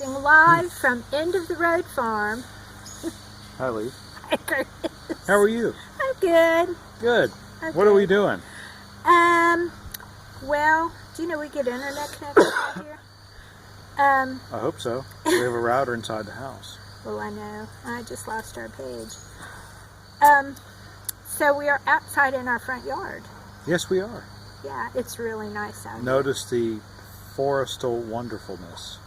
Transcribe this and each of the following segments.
Live from End of the Road Farm. Hi, Lee. Hi, Curtis. How are you? I'm good. Good. I'm What are we good. doing? Well, do you know we get internet connection out here? I hope so. We have a router inside the house. Well, I know. I just lost our page. So we are outside in our front yard. Yes, we are. Yeah, it's really nice out here. Notice the forestal wonderfulness.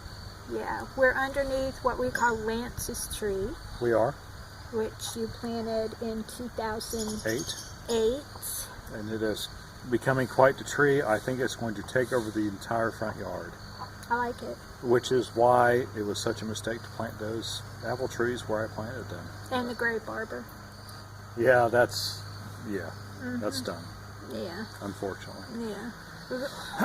Yeah, we're underneath what we call Lance's tree, We are. which you planted in 2008. 8. And it is becoming quite the tree. I think it's going to take over the entire front yard, I like it. which is why it was such a mistake to plant those apple trees where I planted them. And the Great Barber. Yeah, that's done, Yeah, unfortunately. yeah.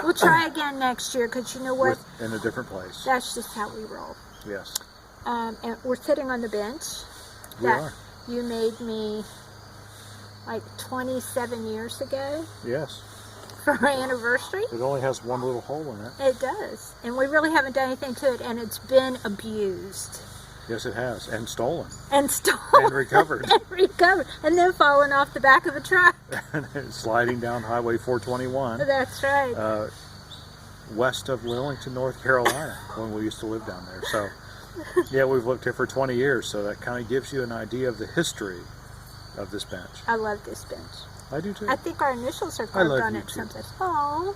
We'll try again next year because you know what? In a different place. That's just how we roll. Yes, And we're sitting on the bench we that are. you made me like 27 years ago Yes. for our anniversary. It only has one little hole in it. It does. And we really haven't done anything to it, and it's been abused. Yes, it has. And stolen. And stolen. And recovered. And recovered. And then fallen off the back of a truck. Sliding down Highway 421 That's right. west of Lillington, North Carolina, when we used to live down there. So, yeah, we've lived here for 20 years, so that kind of gives you an idea of the history of this bench. I love this bench. I do too. I think our initials are carved love on you it too. someplace. Oh,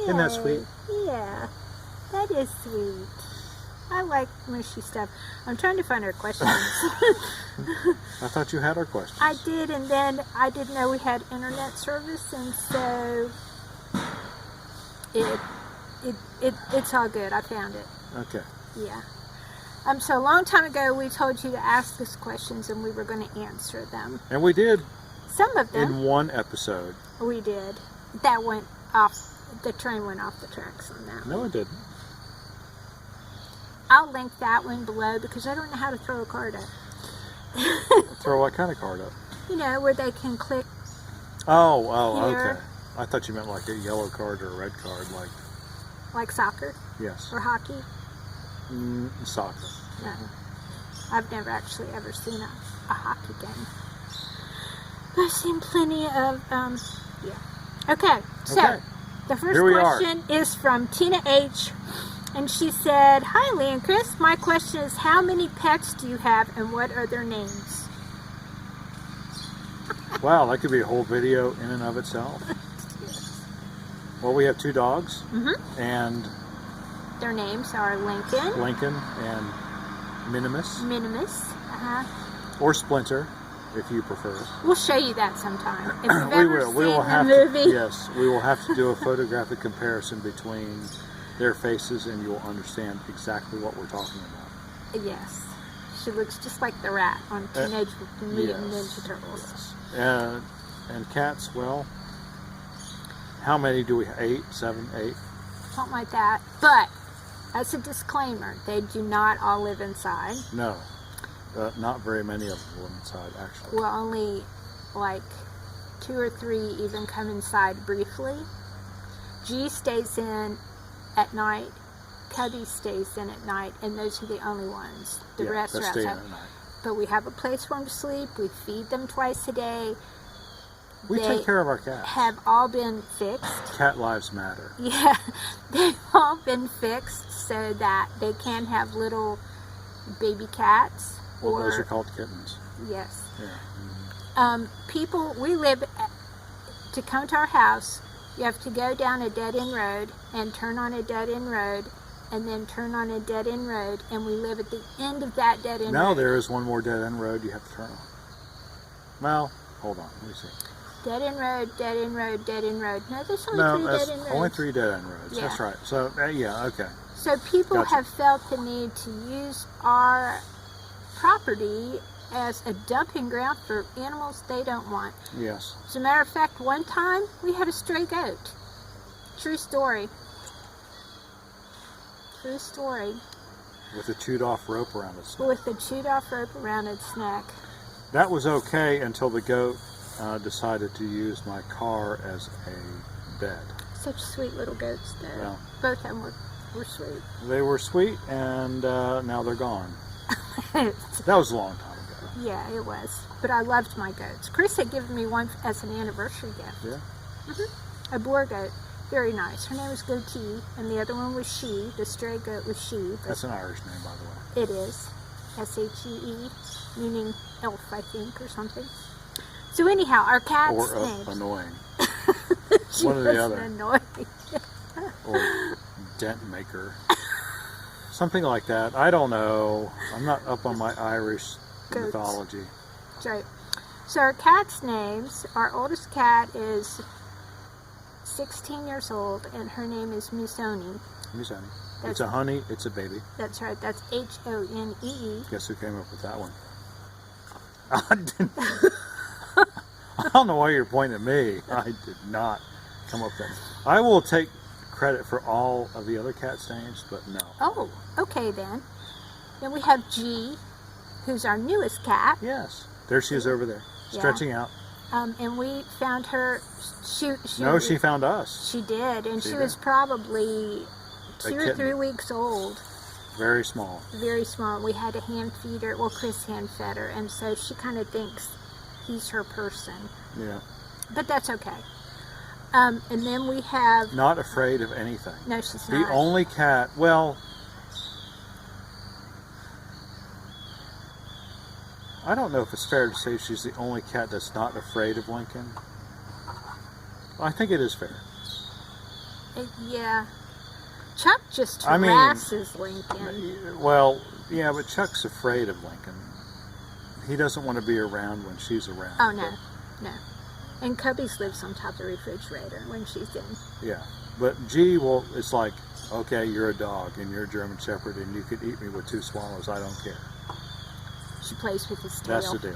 Isn't that sweet? Yeah, that is sweet. I like mushy stuff. I'm trying to find our questions. I thought you had our questions. I did, and then I didn't know we had internet service, and so it's all good. I found it. Okay. Yeah. So a long time ago, we told you to ask us questions, and we were going to answer them. And we did Some of them in one episode. we did. That went off. The train went off the tracks on that. No, it didn't. I'll link that one below because I don't know how to throw a card up. Throw what kind of card up? You know, where they can click. Oh, Here. okay. I thought you meant like a yellow card or a red card, Like soccer yes. or hockey. Soccer. No. I've never actually ever seen a hockey game. But I've seen plenty of, yeah. Okay, so Okay. the first Here we are. question is from Tina H. And she said, "Hi, Lee and Chris. My question is, how many pets do you have and what are their names?" Wow, that could be a whole video in and of itself. Well, we have 2 dogs, and Their names are Lincoln, Lincoln and Minimus, Minimus. or Splinter, if you prefer. We'll show you that sometime. If you've We ever will. seen We will the have movie. to. Yes, we will have to do a photographic comparison between their faces, and you'll understand exactly what we're talking about. Yes. She looks just like the rat on Teenage Mutant Yes, Ninja Turtles. yes. And cats. Well, how many do we have? 8, 7, 8. Something like that. But, as a disclaimer, they do not all live inside. No, not very many of them live inside, actually. Well, only like 2 or 3 even come inside briefly. G stays in at night. Cubby stays in at night, and those are the only ones. The rest they are stay in outside. at night. But we have a place for them to sleep. We feed them twice a day. We They take care of our cats. have all been fixed. Cat lives matter. Yeah, they've all been fixed so that they can have little baby cats. Well, or those are called kittens. yes, Yeah. people. We live to come to our house. You have to go down a dead end road and turn on a dead end road, and then turn on a dead end road, and we live at the end of that dead end Now road. there is one more dead end road you have to turn on. Well, hold on. Let me see. Dead end road, dead end road, dead end road. No, there's only No, 3 that's dead end roads. only 3 dead end roads. Yeah. That's right. So, yeah, okay. So people Gotcha. have felt the need to use our property as a dumping ground for animals they don't want. Yes. As a matter of fact, one time we had a stray goat. True story. True story. With a chewed off rope around its neck. With a chewed off rope around its neck. That was okay until the goat decided to use my car as a bed. Such sweet little goats, though. Yeah. Both of them were were sweet. They were sweet, and now they're gone. That was a long time ago. Yeah, it was. But I loved my goats. Chris had given me one as an anniversary gift. Yeah. A boar goat. Very nice. Her name was Goatee, and the other one was She. The stray goat was She. That's an Irish name, by the way. It is. S-H-E-E, meaning elf, I think, or something. So anyhow, our cat's Or names. annoying. She one or the was other. Annoying. Or dent maker. Something like that. I don't know. I'm not up on my Irish Goats. mythology. That's right. So our cat's names, our oldest cat is 16 years old, and her name is Missoni. Miss Annie. That's- It's a honey, it's a baby. That's right. That's H-O-N-E-E. Guess who came up with that one? I didn't. I don't know why you're pointing at me. I did not come up with that. I will take credit for all of the other cats' names, but no. Oh, okay then. Then we have G, who's our newest cat. Yes. There she is over there, Yeah. stretching out. And we found her. She found us. She did, and She she did. was probably A 2 or kitten. 3 weeks old. Very small. Very small. We had to hand feed her. Well, Chris hand fed her, and so she kind of thinks he's her person. Yeah. But that's okay. And then we have. Not afraid of anything. No, she's The not. only cat, well, I don't know if it's fair to say she's the only cat that's not afraid of Lincoln. I think it is fair. Yeah. Chuck just I mean- harasses Lincoln. Well, yeah, but Chuck's afraid of Lincoln. He doesn't want to be around when she's around. Oh, no. No. And Cubby's lives on top of the refrigerator when she's in. Yeah, but G, well, it's like, okay, you're a dog and you're a German Shepherd and you could eat me with 2 swallows. I don't care. She plays with his tail. That's the deal.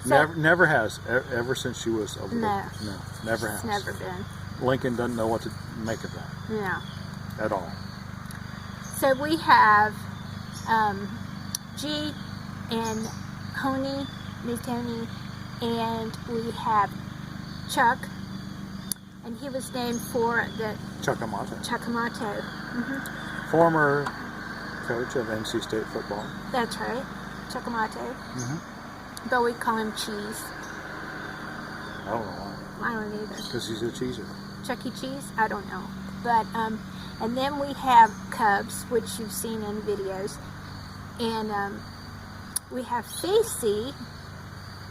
So- Never has. Ever since she was a little. No. No, never has. It's never been. Lincoln doesn't know what to make of that No. at all. So we have G and Honey, Miss Tony, and we have Chuck, and he was named for the Chuckamato, Chuckamato. former coach of NC State football. That's right, Chuckamato. Mm-hmm. But we call him Cheese. I don't know why. I don't either. Because he's a cheeser. Chuck E. Cheese? I don't know. But, and then we have Cubs, which you've seen in videos. And we have Facey,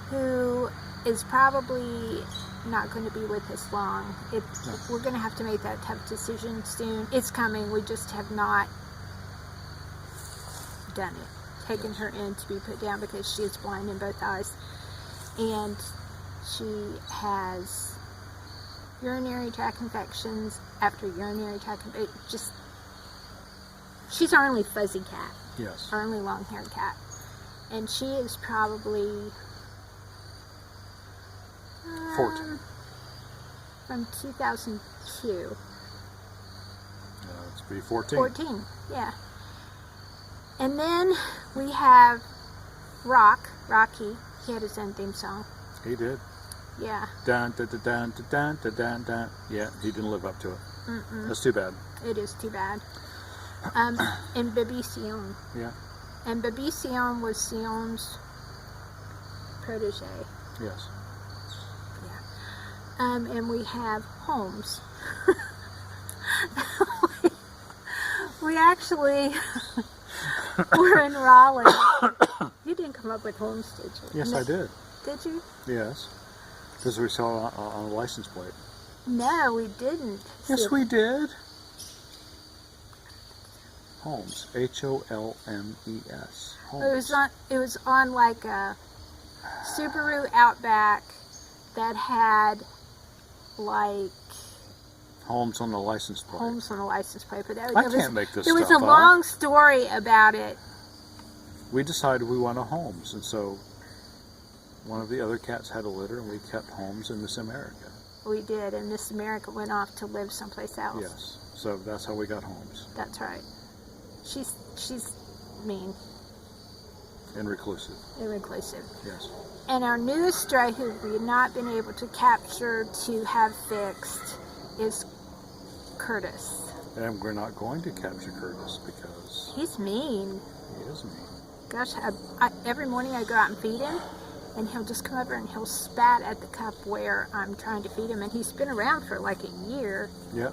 who is probably not going to be with us long. No. We're going to have to make that tough decision soon. It's coming. We just have not done it. Taken her in to be put down because she is blind in both eyes. And she has urinary tract infections after urinary tract infections. She's our only fuzzy cat, Yes. our only long-haired cat. And she is probably 14. From 2002. It's be 14. 14, yeah. And then we have Rocky. He had his own theme song. He did. Yeah. Dun, dun, dun, dun, dun, dun, dun, dun. Yeah, he didn't live up to it. That's too bad. It is too bad. And Baby Sion. Yeah. And Baby Sion was Sion's protege. Yes. And we have Holmes. we actually were in Raleigh. You didn't come up with Holmes, did you? Yes, No. I did. Did you? Yes. Because we saw it on a license plate. No, we didn't. Yes, See, we did. Holmes. Holmes. Holmes. It was on like a Subaru Outback that had like Holmes on the license plate. Holmes on a license plate. But I can't make this There was stuff a up. long story about it. We decided we want a Holmes, and so one of the other cats had a litter, and we kept Holmes in Miss America. We did, and Miss America went off to live someplace else. Yes. So that's how we got Holmes. That's right. She's mean And reclusive. and reclusive. Yes. And our newest stray, who we've not been able to capture to have fixed, is Curtis. And we're not going to capture Curtis because He's mean. he is mean. Gosh, every morning I go out and feed him, and he'll just come over and he'll spat at the cup where I'm trying to feed him. And he's been around for like a year, Yeah.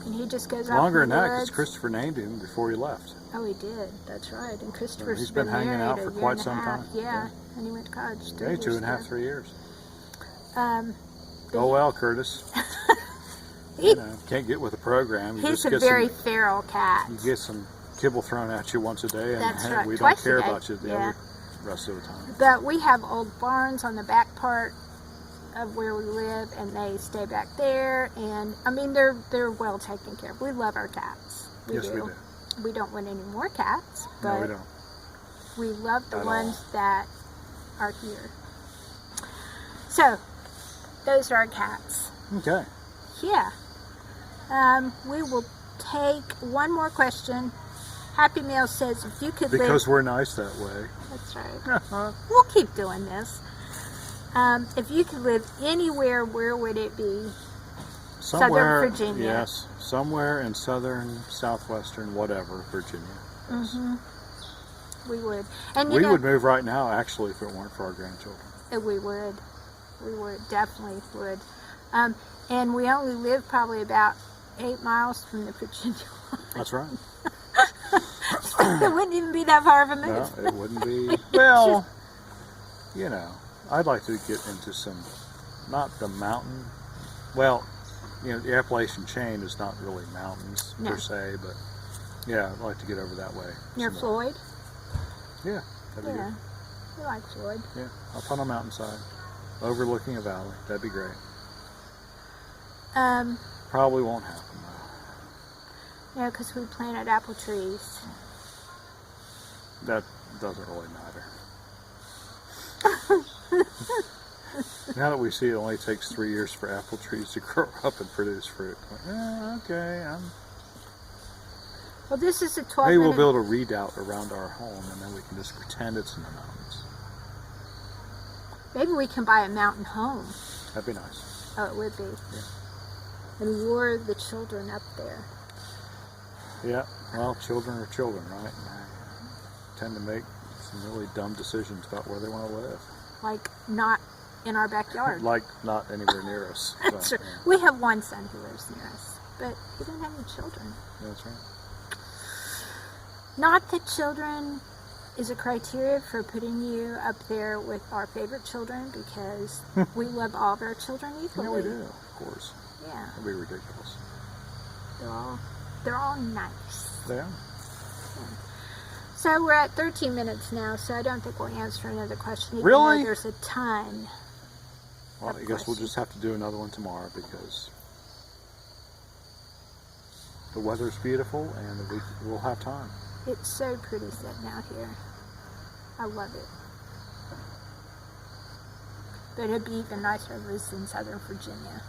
and he just goes out Longer in than the that, because woods. Christopher named him before he left. Oh, he did. That's right. And Christopher's He's been hanging married out a for year quite and a some half. time. Yeah, and he went to college. 3 Okay, years 2.5, ago. 3 years. But Oh well, Curtis. he- You know, can't get with the program. You he's just a get very some, feral cat. you get some kibble thrown at you once a day, and That's right, we don't twice a care day. about you the Yeah. other rest of the time. But we have old barns on the back part of where we live, and they stay back there. And I mean, they're well taken care of. We love our cats. Yes, we do. We don't want any more cats, No, but we don't. we love the At ones all. that are here. So, those are our cats. Okay. Yeah. We will take one more question. Happy Meal says, if you could live... Because we're nice that way. That's right. We'll keep doing this. If you could live anywhere, where would it be? Somewhere, Virginia. Yes, somewhere in southern, southwestern, whatever, Virginia. Yes. Mm-hmm. We would. And you We know, would move right now, actually, if it weren't for our grandchildren. We would. We would. Definitely would. And we only live probably about 8 miles from the Virginia line. That's right. It wouldn't even be that far of a move. No, it wouldn't be. Well, you know, I'd like to get into some, not the mountain. Well, you know, the Appalachian chain is not really mountains No. per se, but yeah, I'd like to get over that way. Near some more. Floyd? Yeah, that'd be Yeah. We like Floyd. good. Yeah, up on a mountainside, overlooking a valley. That'd be great. Probably won't happen though. Yeah, because we planted apple trees. That doesn't really matter. Now that we see it only takes 3 years for apple trees to grow up and produce fruit. Okay, Well, this is a 12 maybe we'll minute... build a redoubt around our home, and then we can just pretend it's in the mountains. Maybe we can buy a mountain home. That'd be nice. Oh, it would be. Yeah. And lure the children up there. Yeah, well, children are children, right? And they tend to make some really dumb decisions about where they want to live. Like, not in our backyard. Like, not anywhere near us. That's So, true. yeah, We have one son who lives near us, but he doesn't have any children. that's right. Not that children is a criteria for putting you up there with our favorite children, because we love all of our children equally. Yeah, we do, of course. Yeah, That'd be ridiculous. they're all nice. Yeah. So we're at 13 minutes now, so I don't think we'll answer another question. Even Really? though there's a ton. Well, Of I guess we'll course. just have to do another one tomorrow because the weather's beautiful and we'll have time. It's so pretty sitting out here. I love it. But it'd be even nicer if it was in Southern Virginia.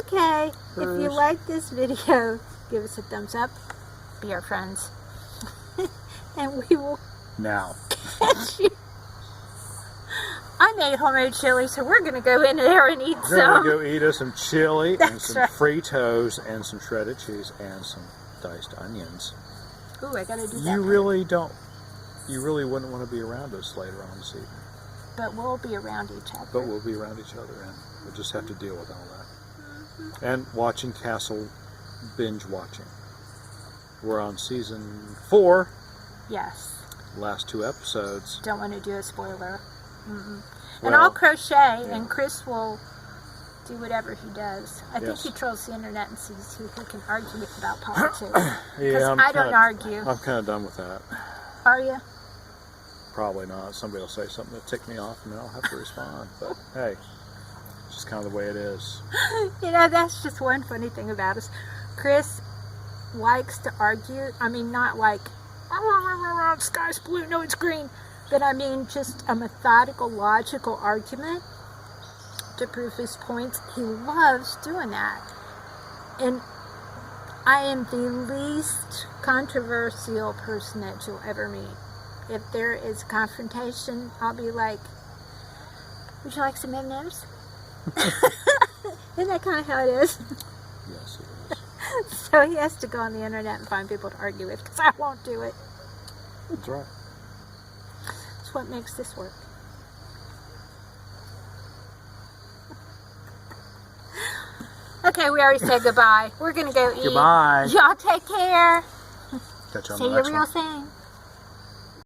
Okay, if you First. like this video, give us a thumbs up. Be our friends. And we will Now, catch you. I made homemade chili, so we're going to go in there and eat we're gonna some. go eat us some chili and That's some right. Fritos and some shredded cheese and some diced onions. Ooh, I got to do that. You later. really wouldn't want to be around us later on this evening. But we'll be around each other. But we'll be around each other and we'll just have to deal with all that. And watching Castle, binge watching. We're on season 4, Yes. last 2 episodes. Don't want to do a spoiler. And Well, I'll crochet, yeah. and Chris will do whatever he does. I think Yes. he trolls the internet and sees who he can argue with about politics. Because Yeah, I don't argue. I'm kind of done with that. Are you? Probably not. Somebody will say something to tick me off and then I'll have to respond. But hey, it's just kind of the way it is. You know, that's just one funny thing about us. Chris likes to argue. I mean, not like, sky's blue, no, it's green. But I mean, just a methodical, logical argument to prove his points. He loves doing that. And I am the least controversial person that you'll ever meet. If there is confrontation, I'll be like, would you like some M&Ms? Isn't that kind of how it is? Yes, it is. So he has to go on the internet and find people to argue with because I won't do it. That's right. That's what makes this work. Okay, we already said goodbye. We're going to go eat. Goodbye. Y'all take care. Catch you on See the you next real one. soon.